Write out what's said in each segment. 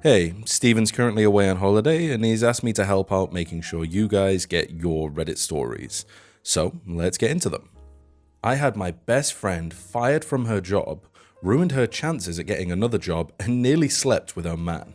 Hey, Steven's currently away on holiday and he's asked me to help out making sure you guys get your Reddit stories. So, let's get into them. I had my best friend fired from her job, ruined her chances at getting another job, and nearly slept with her man.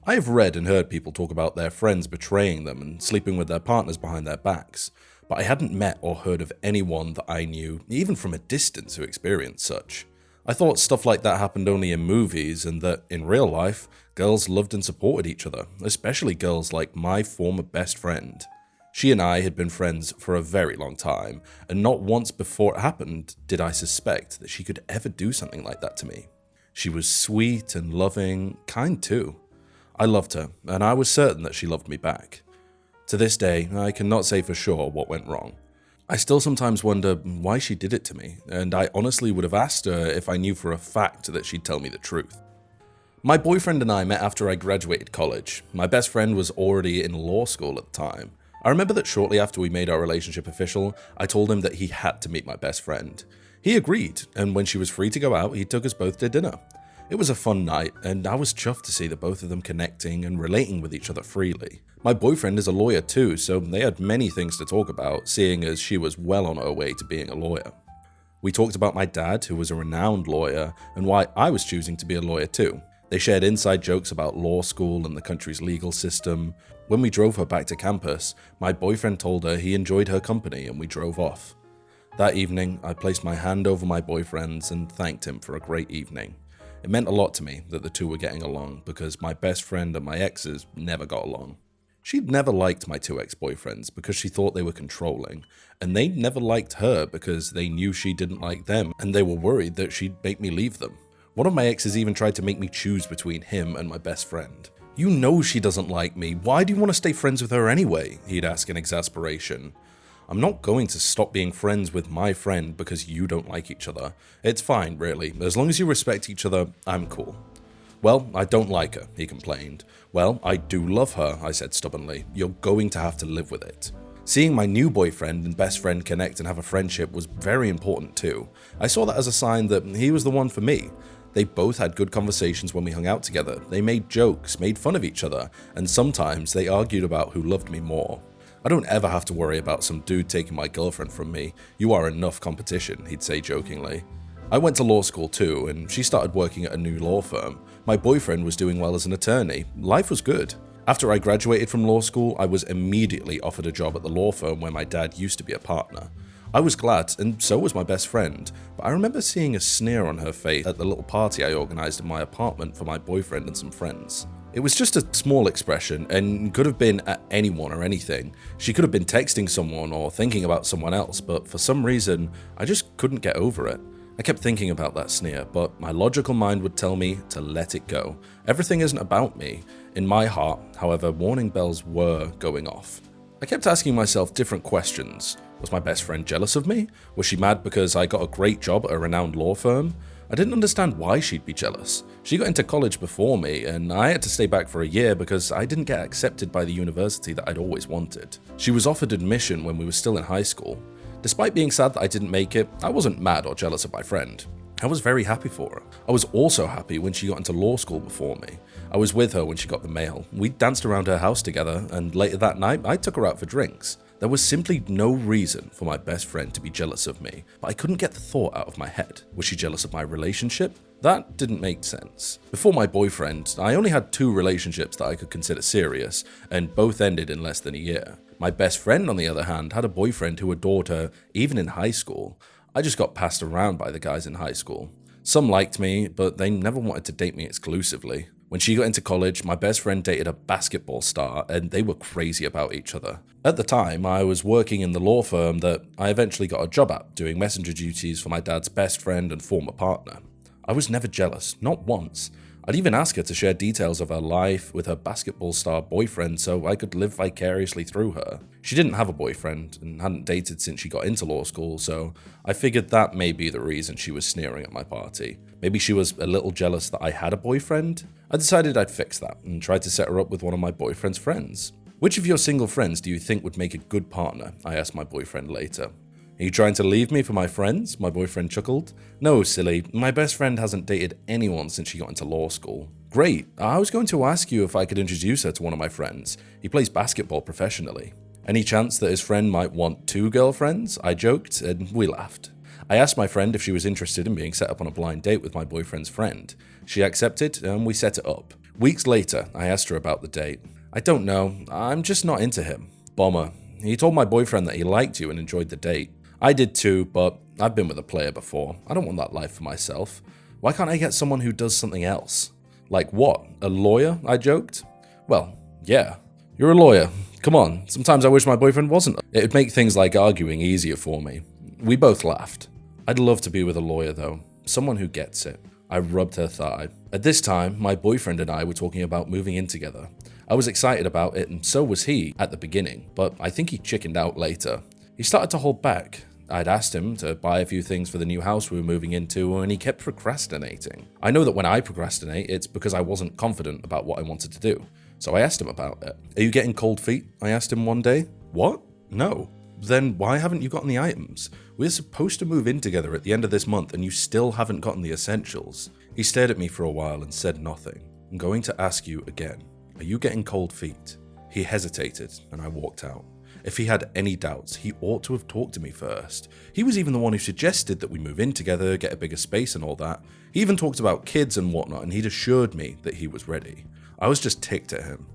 I have read and heard people talk about their friends betraying them and sleeping with their partners behind their backs, but I hadn't met or heard of anyone that I knew, even from a distance, who experienced such. I thought stuff like that happened only in movies and that, in real life, girls loved and supported each other, especially girls like my former best friend. She and I had been friends for a very long time, and not once before it happened did I suspect that she could ever do something like that to me. She was sweet and loving, kind too. I loved her, and I was certain that she loved me back. To this day, I cannot say for sure what went wrong. I still sometimes wonder why she did it to me, and I honestly would have asked her if I knew for a fact that she'd tell me the truth. My boyfriend and I met after I graduated college. My best friend was already in law school at the time. I remember that shortly after we made our relationship official, I told him that he had to meet my best friend. He agreed, and when she was free to go out, he took us both to dinner. It was a fun night, and I was chuffed to see the both of them connecting and relating with each other freely. My boyfriend is a lawyer too, so they had many things to talk about, seeing as she was well on her way to being a lawyer. We talked about my dad, who was a renowned lawyer, and why I was choosing to be a lawyer too. They shared inside jokes about law school and the country's legal system. When we drove her back to campus, my boyfriend told her he enjoyed her company and we drove off. That evening, I placed my hand over my boyfriend's and thanked him for a great evening. It meant a lot to me that the two were getting along because my best friend and my exes never got along. She'd never liked my two ex-boyfriends because she thought they were controlling, and they never liked her because they knew she didn't like them and they were worried that she'd make me leave them. One of my exes even tried to make me choose between him and my best friend. "You know she doesn't like me, why do you want to stay friends with her anyway?" he'd ask in exasperation. "I'm not going to stop being friends with my friend because you don't like each other. It's fine, really. As long as you respect each other, I'm cool." "Well, I don't like her," he complained. "Well, I do love her," I said stubbornly. "You're going to have to live with it." Seeing my new boyfriend and best friend connect and have a friendship was very important too. I saw that as a sign that he was the one for me. They both had good conversations when we hung out together. They made jokes, made fun of each other, and sometimes they argued about who loved me more. "I don't ever have to worry about some dude taking my girlfriend from me. You are enough competition," he'd say jokingly. I went to law school too, and she started working at a new law firm. My boyfriend was doing well as an attorney. Life was good. After I graduated from law school, I was immediately offered a job at the law firm where my dad used to be a partner. I was glad, and so was my best friend, but I remember seeing a sneer on her face at the little party I organized in my apartment for my boyfriend and some friends. It was just a small expression and could have been at anyone or anything. She could have been texting someone or thinking about someone else, but for some reason, I just couldn't get over it. I kept thinking about that sneer, but my logical mind would tell me to let it go. Everything isn't about me. In my heart, however, warning bells were going off. I kept asking myself different questions. Was my best friend jealous of me? Was she mad because I got a great job at a renowned law firm? I didn't understand why she'd be jealous. She got into college before me, and I had to stay back for a year because I didn't get accepted by the university that I'd always wanted. She was offered admission when we were still in high school. Despite being sad that I didn't make it, I wasn't mad or jealous of my friend. I was very happy for her. I was also happy when she got into law school before me. I was with her when she got the mail. We danced around her house together, and later that night, I took her out for drinks. There was simply no reason for my best friend to be jealous of me, but I couldn't get the thought out of my head. Was she jealous of my relationship? That didn't make sense. Before my boyfriend, I only had 2 relationships that I could consider serious, and both ended in less than a year. My best friend, on the other hand, had a boyfriend who adored her, even in high school. I just got passed around by the guys in high school. Some liked me, but they never wanted to date me exclusively. When she got into college, my best friend dated a basketball star, and they were crazy about each other. At the time, I was working in the law firm that I eventually got a job at, doing messenger duties for my dad's best friend and former partner. I was never jealous, not once. I'd even ask her to share details of her life with her basketball star boyfriend so I could live vicariously through her. She didn't have a boyfriend and hadn't dated since she got into law school, so I figured that may be the reason she was sneering at my party. Maybe she was a little jealous that I had a boyfriend? I decided I'd fix that and tried to set her up with one of my boyfriend's friends. "Which of your single friends do you think would make a good partner?" I asked my boyfriend later. "Are you trying to leave me for my friends?" My boyfriend chuckled. "No, silly. My best friend hasn't dated anyone since she got into law school." Great, I was going to ask you if I could introduce her to one of my friends. He plays basketball professionally. Any chance that his friend might want 2 girlfriends? I joked, and we laughed. I asked my friend if she was interested in being set up on a blind date with my boyfriend's friend. She accepted, and we set it up. Weeks later, I asked her about the date. I don't know, I'm just not into him. Bomber. He told my boyfriend that he liked you and enjoyed the date. I did too, but I've been with a player before. I don't want that life for myself. Why can't I get someone who does something else? Like what? A lawyer? I joked. Well, yeah. You're a lawyer. Come on, sometimes I wish my boyfriend wasn't. It'd make things like arguing easier for me. We both laughed. I'd love to be with a lawyer though. Someone who gets it. I rubbed her thigh. At this time, my boyfriend and I were talking about moving in together. I was excited about it, and so was he at the beginning, but I think he chickened out later. He started to hold back. I'd asked him to buy a few things for the new house we were moving into, and he kept procrastinating. I know that when I procrastinate, it's because I wasn't confident about what I wanted to do. So I asked him about it. Are you getting cold feet? I asked him one day. What? No. Then why haven't you gotten the items? We're supposed to move in together at the end of this month, and you still haven't gotten the essentials. He stared at me for a while and said nothing. I'm going to ask you again. Are you getting cold feet? He hesitated, and I walked out. If he had any doubts, he ought to have talked to me first. He was even the one who suggested that we move in together, get a bigger space and all that. He even talked about kids and whatnot, and he'd assured me that he was ready. I was just ticked at him.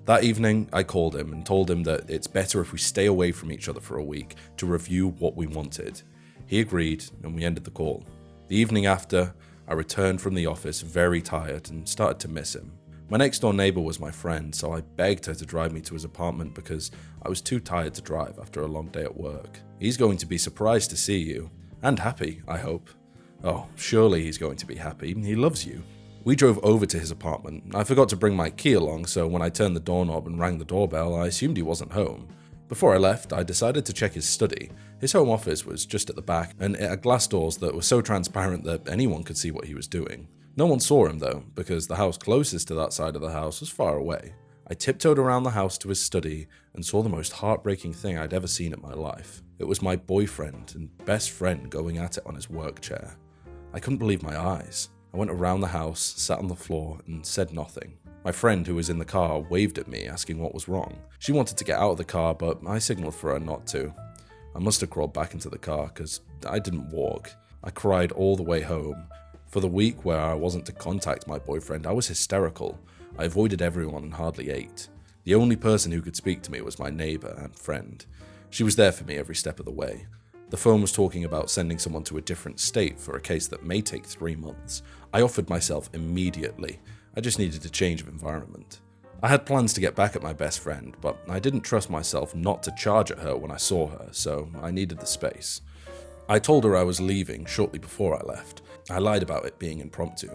That evening, I called him and told him that it's better if we stay away from each other for a week to review what we wanted. He agreed, and we ended the call. The evening after, I returned from the office very tired and started to miss him. My next door neighbor was my friend, so I begged her to drive me to his apartment because I was too tired to drive after a long day at work. He's going to be surprised to see you. And happy, I hope. Oh, surely he's going to be happy. He loves you. We drove over to his apartment. I forgot to bring my key along, so when I turned the doorknob and rang the doorbell, I assumed he wasn't home. Before I left, I decided to check his study. His home office was just at the back, and it had glass doors that were so transparent that anyone could see what he was doing. No one saw him though, because the house closest to that side of the house was far away. I tiptoed around the house to his study and saw the most heartbreaking thing I'd ever seen in my life. It was my boyfriend and best friend going at it on his work chair. I couldn't believe my eyes. I went around the house, sat on the floor, and said nothing. My friend, who was in the car, waved at me, asking what was wrong. She wanted to get out of the car, but I signaled for her not to. I must have crawled back into the car, because I didn't walk. I cried all the way home. For the week where I wasn't to contact my boyfriend, I was hysterical. I avoided everyone and hardly ate. The only person who could speak to me was my neighbor and friend. She was there for me every step of the way. The phone was talking about sending someone to a different state for a case that may take 3 months. I offered myself immediately. I just needed a change of environment. I had plans to get back at my best friend, but I didn't trust myself not to charge at her when I saw her, so I needed the space. I told her I was leaving shortly before I left. I lied about it being impromptu.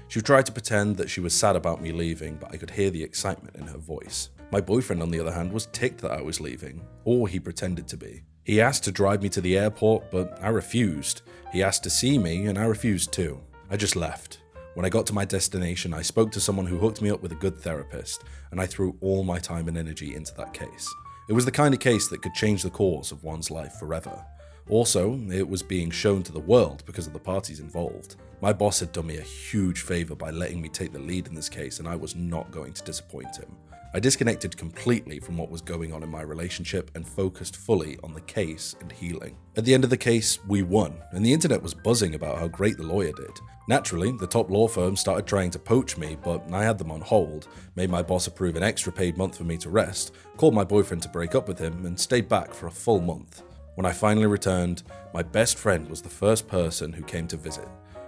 She tried to pretend that she was sad about me leaving, but I could hear the excitement in her voice. My boyfriend, on the other hand, was ticked that I was leaving, or he pretended to be. He asked to drive me to the airport, but I refused. He asked to see me, and I refused too. I just left. When I got to my destination, I spoke to someone who hooked me up with a good therapist, and I threw all my time and energy into that case. It was the kind of case that could change the course of one's life forever. Also, it was being shown to the world because of the parties involved. My boss had done me a huge favor by letting me take the lead in this case, and I was not going to disappoint him. I disconnected completely from what was going on in my relationship and focused fully on the case and healing. At the end of the case, we won, and the internet was buzzing about how great the lawyer did. Naturally, the top law firm started trying to poach me, but I had them on hold, made my boss approve an extra paid month for me to rest, called my boyfriend to break up with him, and stayed back for a full month. When I finally returned, my best friend was the first person who came to visit.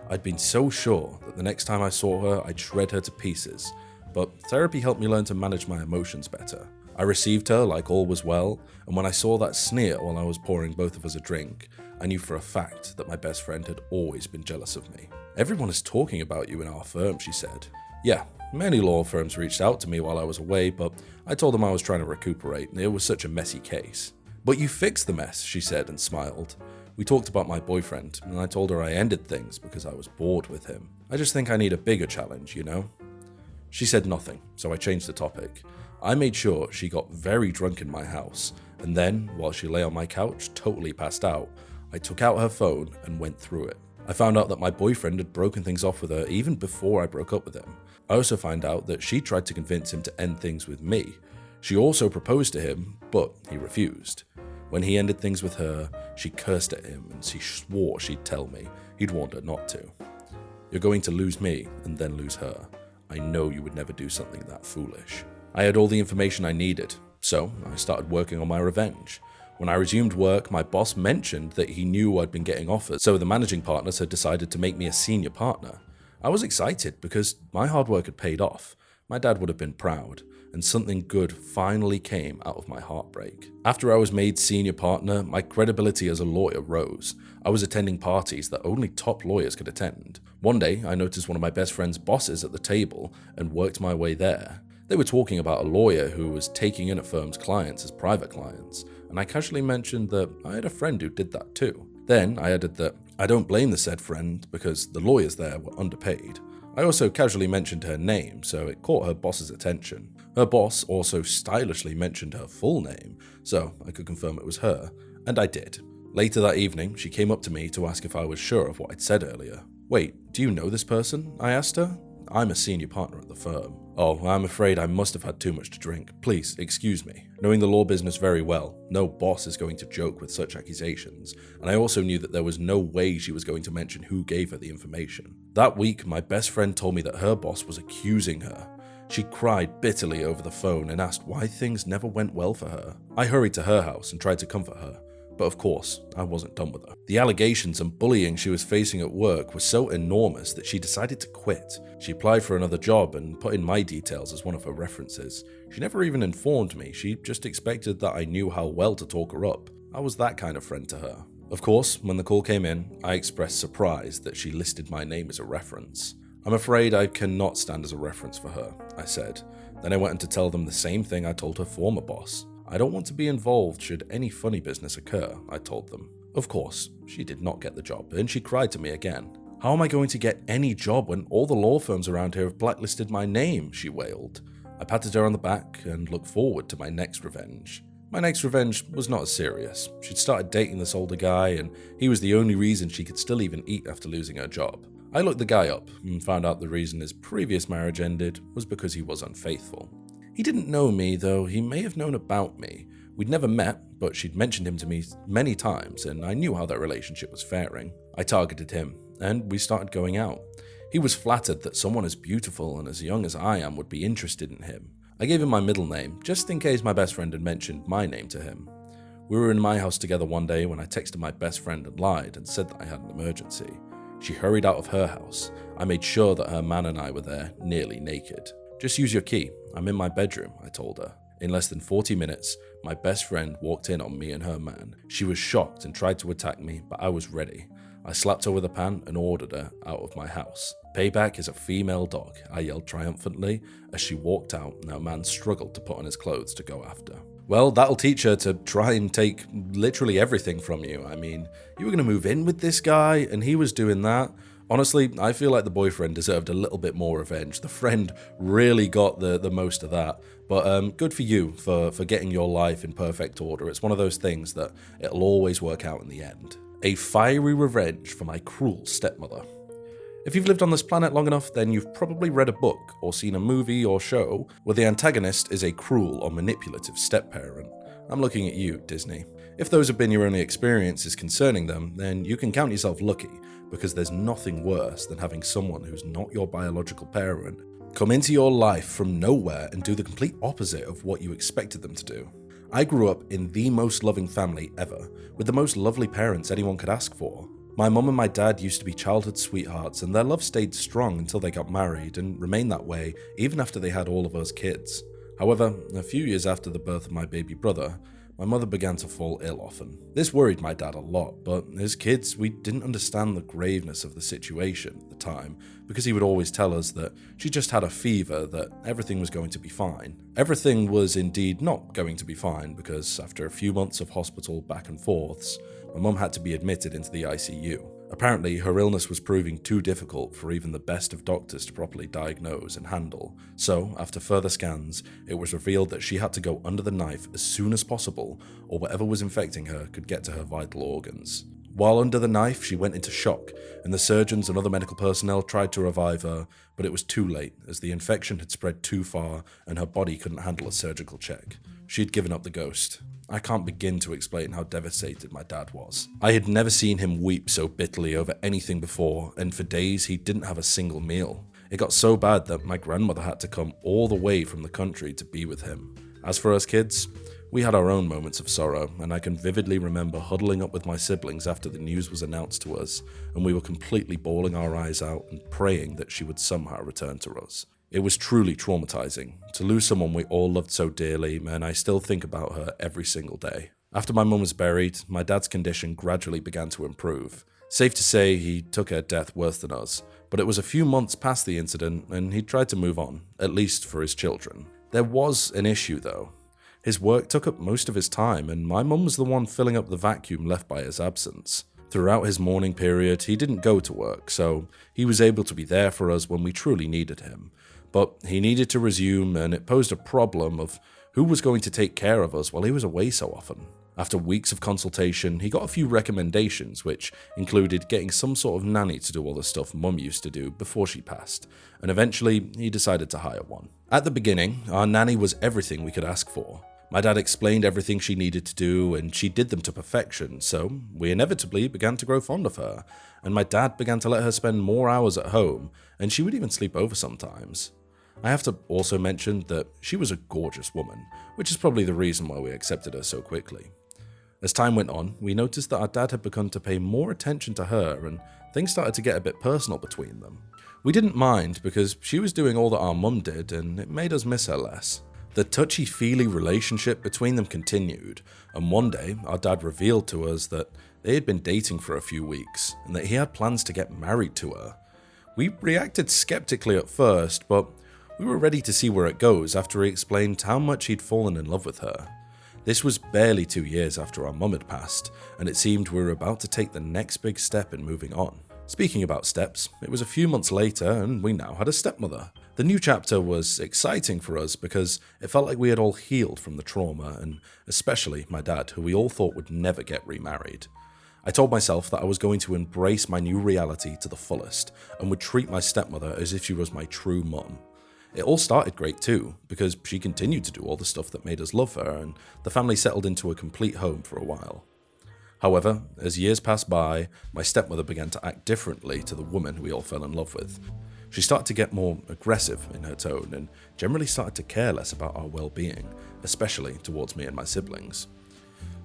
I'd been so sure that the next time I saw her, I'd shred her to pieces, but therapy helped me learn to manage my emotions better. I received her like all was well, and when I saw that sneer while I was pouring both of us a drink, I knew for a fact that my best friend had always been jealous of me. "Everyone is talking about you in our firm," she said. Yeah, many law firms reached out to me while I was away, but I told them I was trying to recuperate. It was such a messy case. "But you fixed the mess," she said and smiled. We talked about my boyfriend, and I told her I ended things because I was bored with him. I just think I need a bigger challenge, you know? She said nothing, so I changed the topic. I made sure she got very drunk in my house, and then, while she lay on my couch, totally passed out, I took out her phone and went through it. I found out that my boyfriend had broken things off with her even before I broke up with him. I also find out that she tried to convince him to end things with me. She also proposed to him, but he refused. When he ended things with her, she cursed at him and she swore she'd tell me. He'd warned her not to. You're going to lose me and then lose her. I know you would never do something that foolish. I had all the information I needed, so I started working on my revenge. When I resumed work, my boss mentioned that he knew I'd been getting offers, so the managing partners had decided to make me a senior partner. I was excited because my hard work had paid off. My dad would have been proud, and something good finally came out of my heartbreak. After I was made senior partner, my credibility as a lawyer rose. I was attending parties that only top lawyers could attend. One day, I noticed one of my best friend's bosses at the table and worked my way there. They were talking about a lawyer who was taking in a firm's clients as private clients, and I casually mentioned that I had a friend who did that too. Then I added that I don't blame the said friend because the lawyers there were underpaid. I also casually mentioned her name, so it caught her boss's attention. Her boss also stylishly mentioned her full name, so I could confirm it was her, and I did. Later that evening, she came up to me to ask if I was sure of what I'd said earlier. Wait, do you know this person? I asked her. I'm a senior partner at the firm. Oh, I'm afraid I must have had too much to drink. Please, excuse me. Knowing the law business very well, no boss is going to joke with such accusations, and I also knew that there was no way she was going to mention who gave her the information. That week, my best friend told me that her boss was accusing her. She cried bitterly over the phone and asked why things never went well for her. I hurried to her house and tried to comfort her. But of course, I wasn't done with her. The allegations and bullying she was facing at work were so enormous that she decided to quit. She applied for another job and put in my details as one of her references. She never even informed me, she just expected that I knew how well to talk her up. I was that kind of friend to her. Of course, when the call came in, I expressed surprise that she listed my name as a reference. I'm afraid I cannot stand as a reference for her, I said. Then I went on to tell them the same thing I told her former boss. I don't want to be involved should any funny business occur, I told them. Of course, she did not get the job, and she cried to me again. How am I going to get any job when all the law firms around here have blacklisted my name, she wailed. I patted her on the back and looked forward to my next revenge. My next revenge was not as serious. She'd started dating this older guy, and he was the only reason she could still even eat after losing her job. I looked the guy up and found out the reason his previous marriage ended was because he was unfaithful. He didn't know me, though he may have known about me. We'd never met, but she'd mentioned him to me many times, and I knew how their relationship was faring. I targeted him, and we started going out. He was flattered that someone as beautiful and as young as I am would be interested in him. I gave him my middle name, just in case my best friend had mentioned my name to him. We were in my house together one day when I texted my best friend and lied and said that I had an emergency. She hurried out of her house. I made sure that her man and I were there, nearly naked. Just use your key. I'm in my bedroom, I told her. In less than 40 minutes, my best friend walked in on me and her man. She was shocked and tried to attack me, but I was ready. I slapped her with a pan and ordered her out of my house. Payback is a female dog, I yelled triumphantly as she walked out and her man struggled to put on his clothes to go after. Well, that'll teach her to try and take literally everything from you. I mean, you were going to move in with this guy and he was doing that. Honestly, I feel like the boyfriend deserved a little bit more revenge. The friend really got the most of that. But good for you for getting your life in perfect order. It's one of those things that it'll always work out in the end. A fiery revenge for my cruel stepmother. If you've lived on this planet long enough, then you've probably read a book or seen a movie or show where the antagonist is a cruel or manipulative step-parent. I'm looking at you, Disney. If those have been your only experiences concerning them, then you can count yourself lucky, because there's nothing worse than having someone who's not your biological parent come into your life from nowhere and do the complete opposite of what you expected them to do. I grew up in the most loving family ever, with the most lovely parents anyone could ask for. My mum and my dad used to be childhood sweethearts, and their love stayed strong until they got married and remained that way even after they had all of us kids. However, a few years after the birth of my baby brother, my mother began to fall ill often. This worried my dad a lot, but as kids, we didn't understand the graveness of the situation at the time because he would always tell us that she just had a fever, that everything was going to be fine. Everything was indeed not going to be fine because after a few months of hospital back and forths, my mum had to be admitted into the ICU. Apparently, her illness was proving too difficult for even the best of doctors to properly diagnose and handle. So, after further scans, it was revealed that she had to go under the knife as soon as possible, or whatever was infecting her could get to her vital organs. While under the knife, she went into shock, and the surgeons and other medical personnel tried to revive her, but it was too late as the infection had spread too far and her body couldn't handle a surgical check. She had given up the ghost. I can't begin to explain how devastated my dad was. I had never seen him weep so bitterly over anything before, and for days he didn't have a single meal. It got so bad that my grandmother had to come all the way from the country to be with him. As for us kids, we had our own moments of sorrow, and I can vividly remember huddling up with my siblings after the news was announced to us, and we were completely bawling our eyes out and praying that she would somehow return to us. It was truly traumatizing to lose someone we all loved so dearly, and I still think about her every single day. After my mum was buried, my dad's condition gradually began to improve. Safe to say he took her death worse than us, but it was a few months past the incident and he tried to move on, at least for his children. There was an issue though. His work took up most of his time, and my mum was the one filling up the vacuum left by his absence. Throughout his mourning period, he didn't go to work, so he was able to be there for us when we truly needed him. But he needed to resume, and it posed a problem of who was going to take care of us while he was away so often. After weeks of consultation, he got a few recommendations, which included getting some sort of nanny to do all the stuff Mum used to do before she passed, and eventually he decided to hire one. At the beginning, our nanny was everything we could ask for. My dad explained everything she needed to do, and she did them to perfection, so we inevitably began to grow fond of her, and my dad began to let her spend more hours at home, and she would even sleep over sometimes. I have to also mention that she was a gorgeous woman, which is probably the reason why we accepted her so quickly. As time went on, we noticed that our dad had begun to pay more attention to her, and things started to get a bit personal between them. We didn't mind because she was doing all that our mum did, and it made us miss her less. The touchy-feely relationship between them continued, and one day our dad revealed to us that they had been dating for a few weeks, and that he had plans to get married to her. We reacted skeptically at first, but we were ready to see where it goes after he explained how much he'd fallen in love with her. This was barely 2 years after our mum had passed, and it seemed we were about to take the next big step in moving on. Speaking about steps, it was a few months later and we now had a stepmother. The new chapter was exciting for us because it felt like we had all healed from the trauma, and especially my dad, who we all thought would never get remarried. I told myself that I was going to embrace my new reality to the fullest and would treat my stepmother as if she was my true mum. It all started great too, because she continued to do all the stuff that made us love her, and the family settled into a complete home for a while. However, as years passed by, my stepmother began to act differently to the woman we all fell in love with. She started to get more aggressive in her tone and generally started to care less about our well-being, especially towards me and my siblings.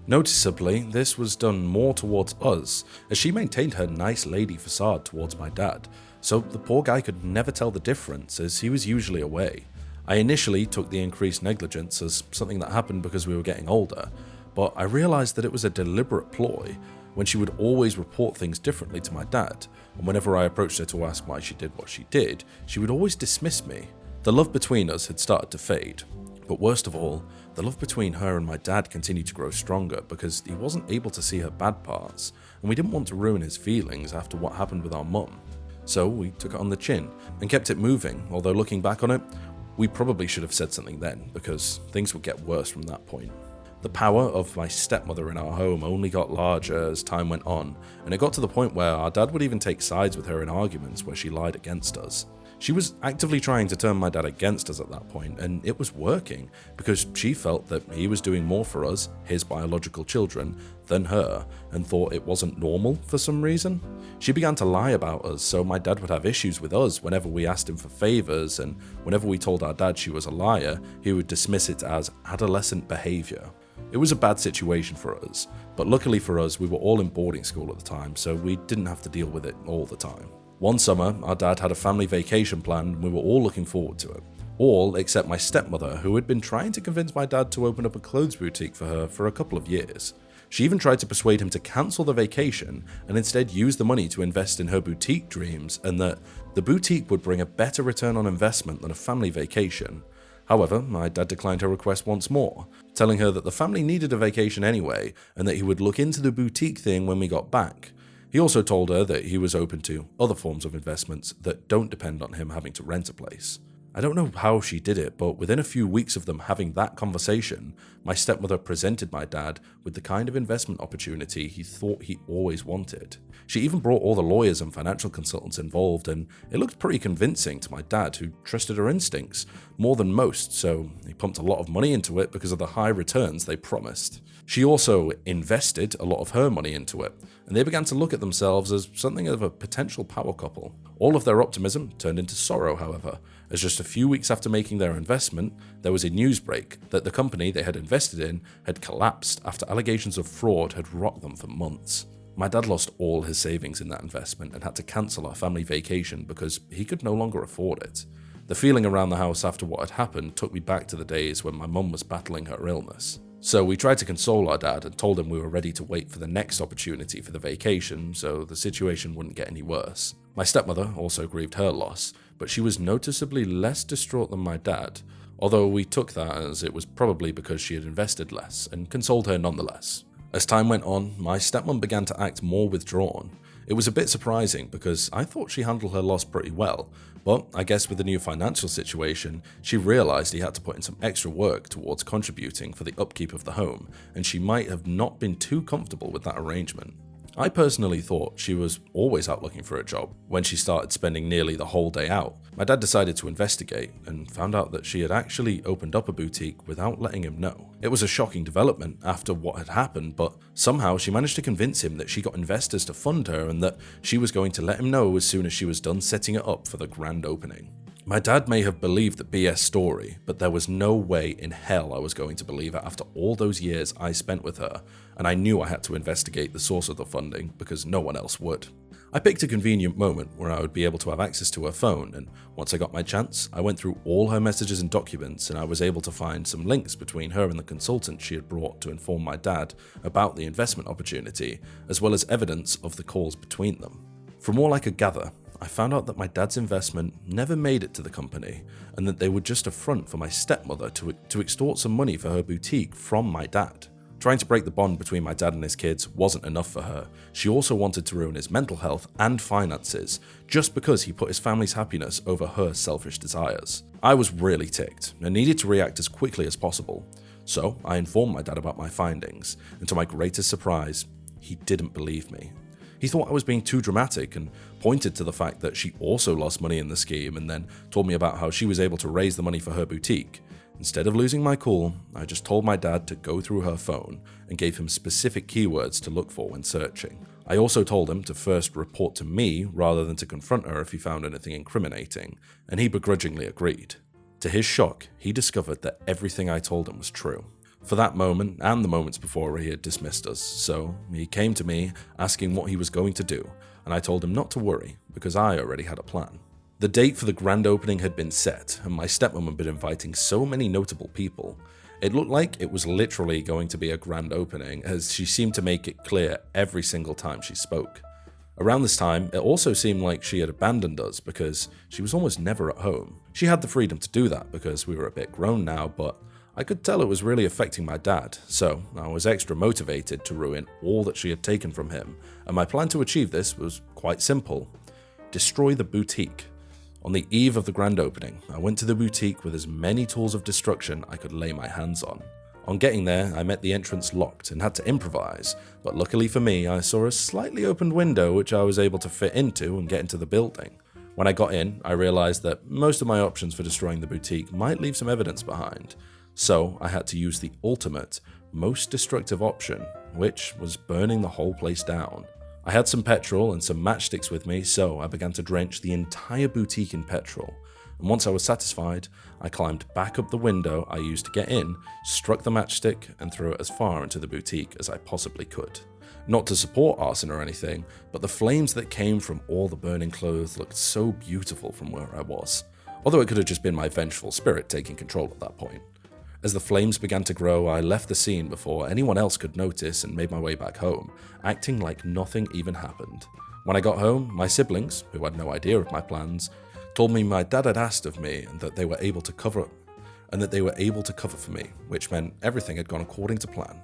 Noticeably, this was done more towards us, as she maintained her nice lady facade towards my dad, so the poor guy could never tell the difference as he was usually away. I initially took the increased negligence as something that happened because we were getting older, but I realized that it was a deliberate ploy when she would always report things differently to my dad, and whenever I approached her to ask why she did what she did, she would always dismiss me. The love between us had started to fade, but worst of all, the love between her and my dad continued to grow stronger because he wasn't able to see her bad parts, and we didn't want to ruin his feelings after what happened with our mum. So we took it on the chin and kept it moving, although looking back on it, we probably should have said something then, because things would get worse from that point. The power of my stepmother in our home only got larger as time went on, and it got to the point where our dad would even take sides with her in arguments where she lied against us. She was actively trying to turn my dad against us at that point, and it was working because she felt that he was doing more for us, his biological children, than her, and thought it wasn't normal for some reason. She began to lie about us, so my dad would have issues with us whenever we asked him for favors, and whenever we told our dad she was a liar, he would dismiss it as adolescent behavior. It was a bad situation for us, but luckily for us, we were all in boarding school at the time, so we didn't have to deal with it all the time. One summer, our dad had a family vacation planned and we were all looking forward to it. All except my stepmother, who had been trying to convince my dad to open up a clothes boutique for her for a couple of years. She even tried to persuade him to cancel the vacation and instead use the money to invest in her boutique dreams, and that the boutique would bring a better return on investment than a family vacation. However, my dad declined her request once more, telling her that the family needed a vacation anyway and that he would look into the boutique thing when we got back. He also told her that he was open to other forms of investments that don't depend on him having to rent a place. I don't know how she did it, but within a few weeks of them having that conversation, my stepmother presented my dad with the kind of investment opportunity he thought he always wanted. She even brought all the lawyers and financial consultants involved, and it looked pretty convincing to my dad, who trusted her instincts more than most, so he pumped a lot of money into it because of the high returns they promised. She also invested a lot of her money into it, and they began to look at themselves as something of a potential power couple. All of their optimism turned into sorrow, however, as just a few weeks after making their investment, there was a news break that the company they had invested in had collapsed after allegations of fraud had rocked them for months. My dad lost all his savings in that investment and had to cancel our family vacation because he could no longer afford it. The feeling around the house after what had happened took me back to the days when my mum was battling her illness. So we tried to console our dad and told him we were ready to wait for the next opportunity for the vacation so the situation wouldn't get any worse. My stepmother also grieved her loss, but she was noticeably less distraught than my dad, although we took that as it was probably because she had invested less, and consoled her nonetheless. As time went on, my stepmom began to act more withdrawn. It was a bit surprising because I thought she handled her loss pretty well, but I guess with the new financial situation, she realized he had to put in some extra work towards contributing for the upkeep of the home, and she might have not been too comfortable with that arrangement. I personally thought she was always out looking for a job. When she started spending nearly the whole day out, my dad decided to investigate and found out that she had actually opened up a boutique without letting him know. It was a shocking development after what had happened, but somehow she managed to convince him that she got investors to fund her and that she was going to let him know as soon as she was done setting it up for the grand opening. My dad may have believed the BS story, but there was no way in hell I was going to believe it after all those years I spent with her, and I knew I had to investigate the source of the funding because no one else would. I picked a convenient moment where I would be able to have access to her phone, and once I got my chance, I went through all her messages and documents, and I was able to find some links between her and the consultant she had brought to inform my dad about the investment opportunity, as well as evidence of the calls between them. From all I could gather, I found out that my dad's investment never made it to the company, and that they were just a front for my stepmother to extort some money for her boutique from my dad. Trying to break the bond between my dad and his kids wasn't enough for her. She also wanted to ruin his mental health and finances, just because he put his family's happiness over her selfish desires. I was really ticked, and needed to react as quickly as possible. So I informed my dad about my findings, and to my greatest surprise, he didn't believe me. He thought I was being too dramatic and pointed to the fact that she also lost money in the scheme, and then told me about how she was able to raise the money for her boutique. Instead of losing my cool, I just told my dad to go through her phone and gave him specific keywords to look for when searching. I also told him to first report to me rather than to confront her if he found anything incriminating, and he begrudgingly agreed. To his shock, he discovered that everything I told him was true. For that moment, and the moments before, he had dismissed us, so he came to me asking what he was going to do, and I told him not to worry, because I already had a plan. The date for the grand opening had been set, and my stepmom had been inviting so many notable people. It looked like it was literally going to be a grand opening, as she seemed to make it clear every single time she spoke. Around this time, it also seemed like she had abandoned us because she was almost never at home. She had the freedom to do that because we were a bit grown now, but I could tell it was really affecting my dad, so I was extra motivated to ruin all that she had taken from him, and my plan to achieve this was quite simple: destroy the boutique. On the eve of the grand opening, I went to the boutique with as many tools of destruction I could lay my hands on. On getting there, I met the entrance locked and had to improvise, but luckily for me, I saw a slightly opened window which I was able to fit into and get into the building. When I got in, I realized that most of my options for destroying the boutique might leave some evidence behind. So I had to use the ultimate, most destructive option, which was burning the whole place down. I had some petrol and some matchsticks with me, so I began to drench the entire boutique in petrol. And once I was satisfied, I climbed back up the window I used to get in, struck the matchstick, and threw it as far into the boutique as I possibly could. Not to support arson or anything, but the flames that came from all the burning clothes looked so beautiful from where I was. Although it could have just been my vengeful spirit taking control at that point. As the flames began to grow, I left the scene before anyone else could notice and made my way back home, acting like nothing even happened. When I got home, my siblings, who had no idea of my plans, told me my dad had asked of me and that they were able to cover for me, which meant everything had gone according to plan.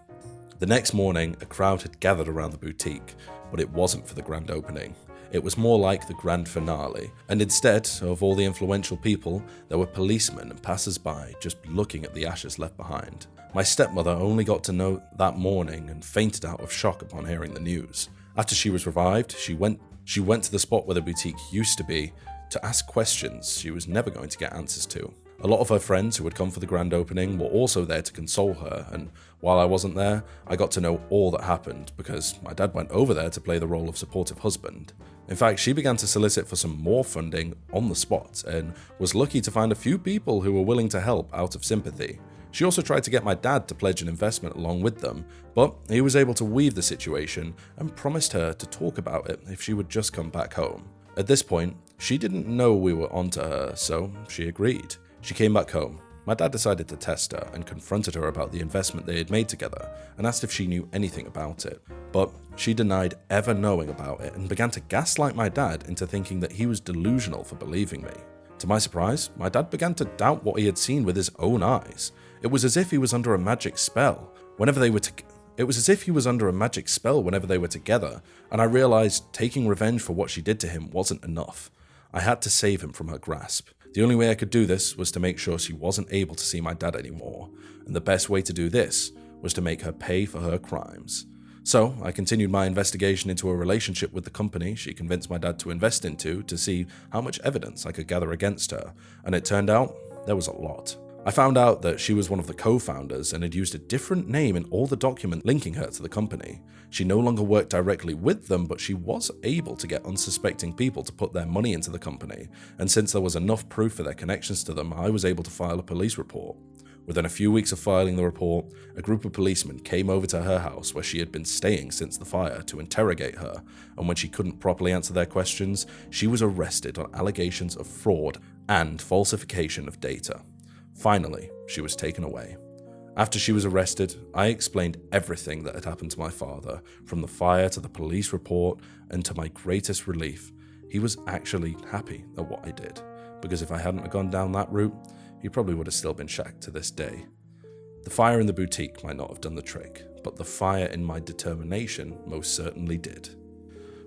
The next morning, a crowd had gathered around the boutique, but it wasn't for the grand opening. It was more like the grand finale, and instead of all the influential people, there were policemen and passers-by just looking at the ashes left behind. My stepmother only got to know that morning and fainted out of shock upon hearing the news. After she was revived, she went to the spot where the boutique used to be to ask questions she was never going to get answers to. A lot of her friends who had come for the grand opening were also there to console her, and while I wasn't there, I got to know all that happened because my dad went over there to play the role of supportive husband. In fact, she began to solicit for some more funding on the spot and was lucky to find a few people who were willing to help out of sympathy. She also tried to get my dad to pledge an investment along with them, but he was able to weave the situation and promised her to talk about it if she would just come back home. At this point, she didn't know we were onto her, so she agreed. She came back home. My dad decided to test her and confronted her about the investment they had made together and asked if she knew anything about it. But she denied ever knowing about it and began to gaslight my dad into thinking that he was delusional for believing me. To my surprise, my dad began to doubt what he had seen with his own eyes. It was as if he was under a magic spell whenever they were together, and I realized taking revenge for what she did to him wasn't enough. I had to save him from her grasp. The only way I could do this was to make sure she wasn't able to see my dad anymore, and the best way to do this was to make her pay for her crimes. So I continued my investigation into a relationship with the company she convinced my dad to invest into to see how much evidence I could gather against her, and it turned out there was a lot. I found out that she was one of the co-founders and had used a different name in all the documents linking her to the company. She no longer worked directly with them, but she was able to get unsuspecting people to put their money into the company, and since there was enough proof for their connections to them, I was able to file a police report. Within a few weeks of filing the report, a group of policemen came over to her house where she had been staying since the fire to interrogate her, and when she couldn't properly answer their questions, she was arrested on allegations of fraud and falsification of data. Finally, she was taken away. After she was arrested, I explained everything that had happened to my father, from the fire to the police report, and to my greatest relief, he was actually happy at what I did, because if I hadn't gone down that route, he probably would have still been shacked to this day. The fire in the boutique might not have done the trick, but the fire in my determination most certainly did.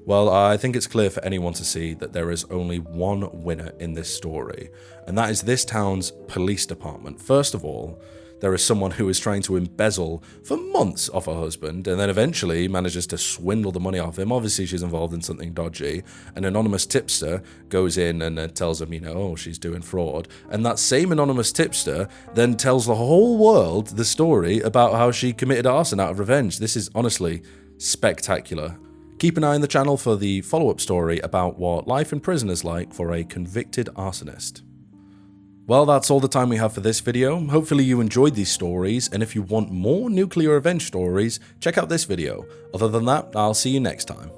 Well, I think it's clear for anyone to see that there is only one winner in this story, and that is this town's police department. First of all, there is someone who is trying to embezzle for months off her husband, and then eventually manages to swindle the money off him. Obviously, she's involved in something dodgy. An anonymous tipster goes in and tells him, oh, she's doing fraud. And that same anonymous tipster then tells the whole world the story about how she committed arson out of revenge. This is honestly spectacular. Keep an eye on the channel for the follow-up story about what life in prison is like for a convicted arsonist. Well, that's all the time we have for this video. Hopefully you enjoyed these stories, and if you want more NuclearRevenge stories, check out this video. Other than that, I'll see you next time.